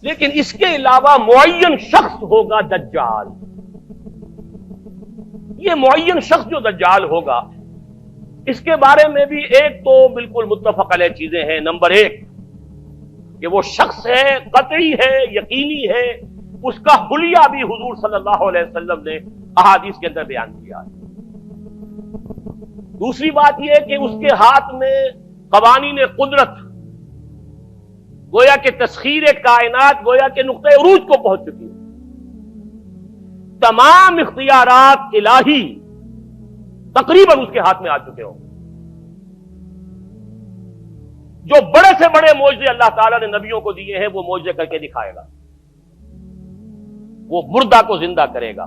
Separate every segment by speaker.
Speaker 1: لیکن اس کے علاوہ معین شخص ہوگا دجال. یہ معین شخص جو دجال ہوگا اس کے بارے میں بھی ایک تو بالکل متفق علیہ چیزیں ہیں. نمبر ایک کہ وہ شخص ہے، قطعی ہے، یقینی ہے، اس کا حلیہ بھی حضور صلی اللہ علیہ وسلم نے احادیث کے اندر بیان کیا ہے. دوسری بات یہ کہ اس کے ہاتھ میں قوانین قدرت، گویا کہ تسخیر کائنات گویا کہ نقطۂ عروج کو پہنچ چکی ہے. تمام اختیارات الہی تقریباً اس کے ہاتھ میں آ چکے ہوں. جو بڑے سے بڑے معجزے اللہ تعالیٰ نے نبیوں کو دیے ہیں وہ معجزے کر کے دکھائے گا. وہ مردہ کو زندہ کرے گا،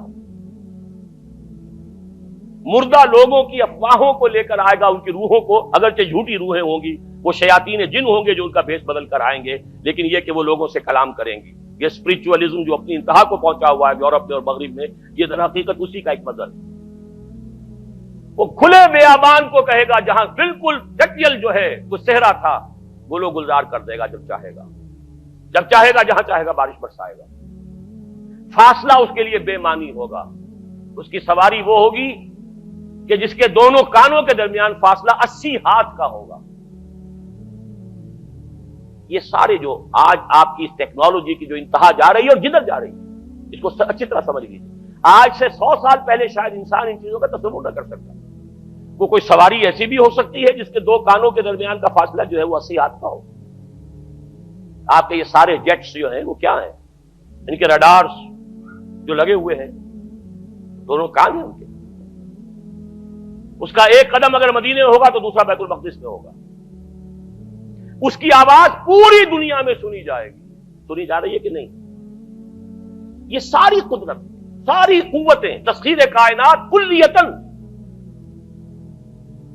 Speaker 1: مردہ لوگوں کی افواہوں کو لے کر آئے گا، ان کی روحوں کو، اگرچہ جھوٹی روحیں ہوں گی، وہ شیاطین جن ہوں گے جو ان کا بھیس بدل کر آئیں گے، لیکن یہ کہ وہ لوگوں سے کلام کریں گی. یہ اسپرچولیزم جو اپنی انتہا کو پہنچا ہوا ہے یورپ میں اور مغرب میں، یہ در حقیقت اسی کا ایک مظہر ہے. وہ کھلے بیابان کو کہے گا جہاں بالکل ٹکیل جو ہے وہ صحرا تھا، گل و گلزار کر دے گا جب چاہے گا، جب چاہے گا، جہاں چاہے گا بارش برسائے گا. فاصلہ اس کے لیے بے معنی ہوگا. اس کی سواری وہ ہوگی کہ جس کے دونوں کانوں کے درمیان فاصلہ 80 ہاتھ کا ہوگا. یہ سارے جو آج آپ کی اس ٹیکنالوجی کی جو انتہا جا رہی ہے اور جدھر جا رہی ہے، اس کو اچھی طرح سمجھ لیجیے. آج سے 100 سال پہلے شاید انسان ان چیزوں کا تصور نہ کر سکتا. وہ کوئی سواری ایسی بھی ہو سکتی ہے جس کے دو کانوں کے درمیان کا فاصلہ جو ہے وہ 80 ہاتھ کا ہو. آپ کے یہ سارے جیٹس جو ہیں وہ کیا ہیں؟ ان کے رڈارز جو لگے ہوئے ہیں، دونوں کان ہیں ان کے. اس کا ایک قدم اگر مدینے میں ہوگا تو دوسرا بیت المقدس میں ہوگا. اس کی آواز پوری دنیا میں سنی جائے گی. سنی جا رہی ہے کہ نہیں؟ یہ ساری قدرت، ساری قوتیں، تسخیر کائنات کلیتاً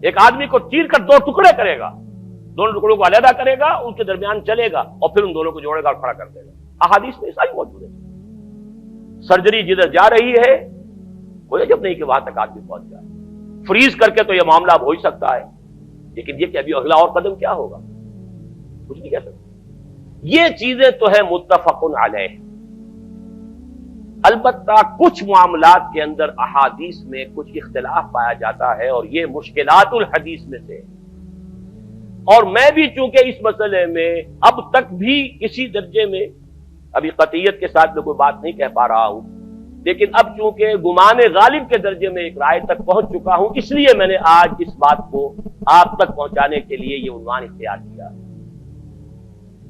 Speaker 1: ایک آدمی کو چیر کر دو ٹکڑے کرے گا، دونوں ٹکڑوں کو علیحدہ کرے گا، ان کے درمیان چلے گا اور پھر ان دونوں کو جوڑے گا اور کھڑا کر دے گا. احادیث میں ساری موجود ہے. سرجری جدھر جا رہی ہے کوئی عجب نہیں کہ وہاں تک آدمی پہنچ جائے. فریز کر کے تو یہ معاملہ اب ہو ہی سکتا ہے، لیکن یہ کہ ابھی اگلا اور قدم کیا ہوگا کچھ نہیں کہہ سکتے. یہ چیزیں تو ہیں متفق علیہ. البتہ کچھ معاملات کے اندر احادیث میں کچھ اختلاف پایا جاتا ہے اور یہ مشکلات الحدیث میں سے. اور میں بھی چونکہ اس مسئلے میں اب تک بھی اسی درجے میں، ابھی قطعیت کے ساتھ میں کوئی بات نہیں کہہ پا رہا ہوں، لیکن اب چونکہ گمان غالب کے درجے میں ایک رائے تک پہنچ چکا ہوں، اس لیے میں نے آج اس بات کو آپ تک پہنچانے کے لیے یہ عنوان اختیار کیا.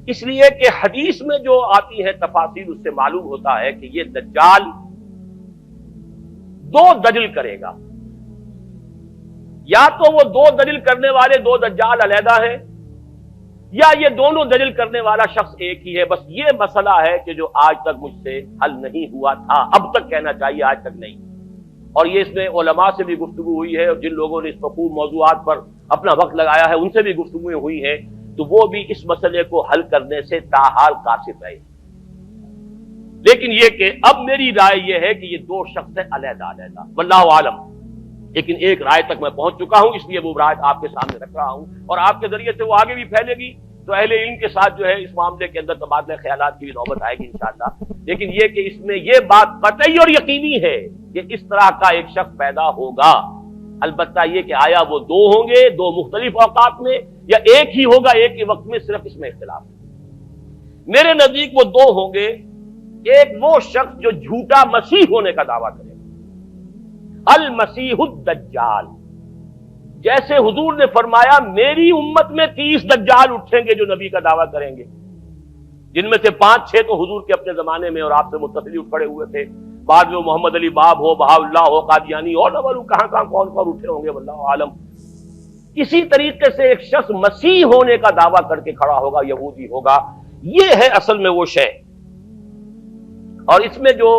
Speaker 1: اس لیے کہ حدیث میں جو آتی ہے تفاصیل اس سے معلوم ہوتا ہے کہ یہ دجال دو دجل کرے گا. یا تو وہ دو دجل کرنے والے دو دجال علیحدہ ہیں، یا یہ دونوں دجل کرنے والا شخص ایک ہی ہے. بس یہ مسئلہ ہے کہ جو آج تک مجھ سے حل نہیں ہوا تھا، اب تک کہنا چاہیے آج تک نہیں. اور یہ اس میں علماء سے بھی گفتگو ہوئی ہے، اور جن لوگوں نے اس مفہوم موضوعات پر اپنا وقت لگایا ہے ان سے بھی گفتگویں ہوئی ہیں، تو وہ بھی اس مسئلے کو حل کرنے سے تاحال قاصر رہے. لیکن یہ کہ اب میری رائے یہ ہے کہ یہ دو شخص ہیں علیحدہ علیحدہ، واللہ عالم. لیکن ایک رائے تک میں پہنچ چکا ہوں، اس لیے وہ رائے آپ کے سامنے رکھ رہا ہوں، اور آپ کے ذریعے سے وہ آگے بھی پھیلے گی تو اہل علم کے ساتھ جو ہے اس معاملے کے اندر تبادلہ خیالات کی بھی نوبت آئے گی انشاءاللہ. لیکن یہ کہ اس میں یہ بات قطعی اور یقینی ہے کہ اس طرح کا ایک شخص پیدا ہوگا. البتہ یہ کہ آیا وہ دو ہوں گے دو مختلف اوقات میں، یا ایک ہی ہوگا ایک ہی وقت میں، صرف اس میں اختلاف ہے. میرے نزدیک وہ دو ہوں گے. ایک وہ شخص جو جھوٹا مسیح ہونے کا دعویٰ کرے گا، المسیح الدجال. جیسے حضور نے فرمایا میری امت میں 30 دجال اٹھیں گے جو نبی کا دعویٰ کریں گے، جن میں سے 5-6 تو حضور کے اپنے زمانے میں اور آپ سے متصل اٹھ کھڑے ہوئے تھے. بعد میں محمد علی باب ہو، بہاء اللہ ہو، قادیانی، اور نہ معلوم کہاں کہاں کون کون اٹھے ہوں گے، واللہ عالم. اسی طریقے سے ایک شخص مسیح ہونے کا دعویٰ کر کے کھڑا ہوگا، یہودی ہوگا. یہ ہے اصل میں وہ شے. اور اس میں جو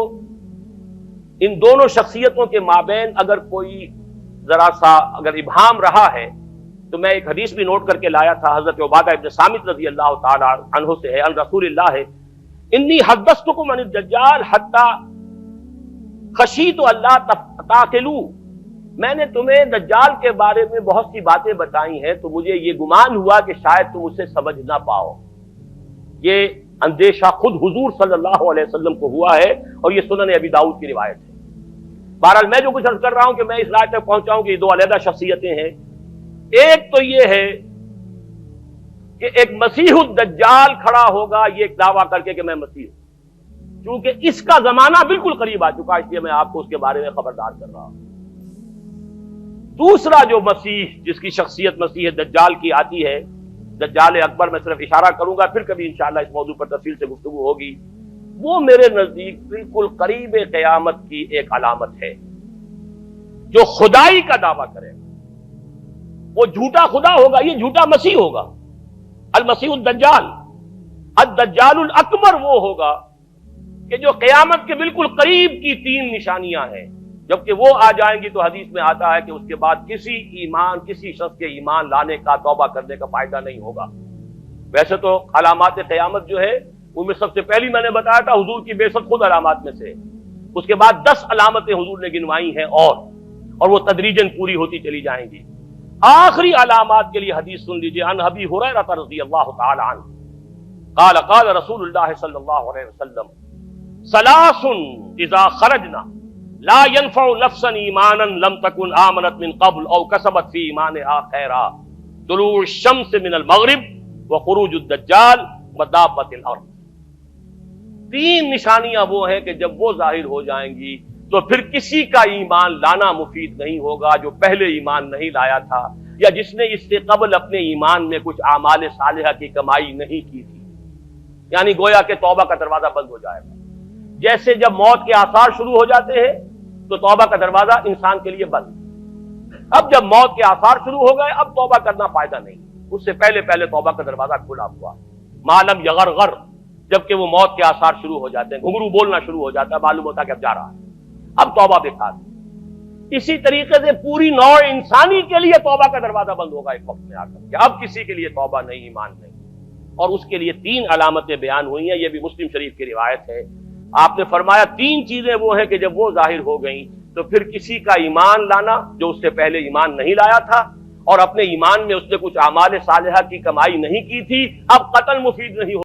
Speaker 1: ان دونوں شخصیتوں کے مابین اگر کوئی ذرا سا اگر ابہام رہا ہے تو میں ایک حدیث بھی نوٹ کر کے لایا تھا، حضرت عبادہ ابن صامت رضی اللہ تعالی عنہ سے ہے، عن رسول اللہ ہے، انی حدثتکم عن الدجال حتی خشیت اللہ تعقلوا. میں نے تمہیں دجال کے بارے میں بہت سی باتیں بتائی ہیں تو مجھے یہ گمان ہوا کہ شاید تم اسے سمجھ نہ پاؤ. یہ اندیشہ خود حضور صلی اللہ علیہ وسلم کو ہوا ہے، اور یہ سنن ابی داؤد کی روایت ہے۔ بہرحال میں جو کچھ عرض کر رہا ہوں کہ میں اس رائے تک پہنچا ہوں کہ یہ دو علیحدہ شخصیتیں ہیں۔ ایک تو یہ ہے کہ ایک مسیح الدجال کھڑا ہوگا یہ ایک دعویٰ کر کے کہ میں مسیح ہوں، چونکہ اس کا زمانہ بالکل قریب آ چکا، اس لیے میں آپ کو اس کے بارے میں خبردار کر رہا ہوں۔ دوسرا جو مسیح جس کی شخصیت مسیح دجال کی آتی ہے، دجال اکبر، میں صرف اشارہ کروں گا، پھر کبھی انشاءاللہ اس موضوع پر تفصیل سے گفتگو ہوگی، وہ میرے نزدیک بالکل قریب قیامت کی ایک علامت ہے۔ جو خدائی کا دعویٰ کرے وہ جھوٹا خدا ہوگا، یہ جھوٹا مسیح ہوگا، المسیح الدجال۔ الدجال الاکبر وہ ہوگا کہ جو قیامت کے بالکل قریب کی تین نشانیاں ہیں، جبکہ وہ آ جائیں گی تو حدیث میں آتا ہے کہ اس کے بعد کسی شخص کے ایمان لانے کا، توبہ کرنے کا فائدہ نہیں ہوگا۔ ویسے تو علامات قیامت جو ہے ان میں سب سے پہلی میں نے بتایا تھا حضور کی بعثت خود علامات میں سے، اس کے بعد 10 علامتیں حضور نے گنوائی ہیں، اور وہ تدریجاً پوری ہوتی چلی جائیں گی۔ آخری علامات کے لیے حدیث سن لیجئے، عن ابی ہریرہ رضی اللہ تعالی عنہ قال قال رسول اللہ صلی اللہ علیہ وسلم ثلاث اذا خرجنا لا ينفع نفسا ایمانا لم تكن آمنت من قبل او کسبت فی ایمانها خیرا، طلوع الشمس من المغرب وخروج الدجال ودابۃ الارض۔ تین نشانیاں وہ ہیں کہ جب وہ ظاہر ہو جائیں گی تو پھر کسی کا ایمان لانا مفید نہیں ہوگا جو پہلے ایمان نہیں لایا تھا، یا جس نے اس سے قبل اپنے ایمان میں کچھ اعمال صالحہ کی کمائی نہیں کی تھی۔ یعنی گویا کہ توبہ کا دروازہ بند ہو جائے گا۔ جیسے جب موت کے آثار شروع ہو جاتے ہیں تو توبہ کا دروازہ انسان کے لیے بند۔ اب جب موت کے آثار شروع ہو گئے اب توبہ کرنا فائدہ نہیں، اس سے پہلے توبہ کا دروازہ کھلا ہوا۔ معلوم یغرغر، جبکہ وہ موت کے آثار شروع ہو جاتے ہیں، گھنگرو بولنا شروع ہو جاتا ہے، معلوم ہوتا ہے کہ اب جا رہا ہے، اب توبہ بیکار۔ اسی طریقے سے پوری نوع انسانی کے لیے توبہ کا دروازہ بند ہوگا ایک وقت میں آ کر کہ اب کسی کے لیے توبہ نہیں، ایمان نہیں، اور اس کے لیے 3 علامتیں بیان ہوئی ہیں۔ یہ بھی مسلم شریف کی روایت ہے۔ آپ نے فرمایا 3 چیزیں وہ ہیں کہ جب وہ ظاہر ہو گئیں تو پھر کسی کا ایمان لانا جو اس سے پہلے ایمان نہیں لایا تھا، اور اپنے ایمان میں اس نے کچھ اعمال صالحہ کی کمائی نہیں کی تھی، اب قتل مفید نہیں ہو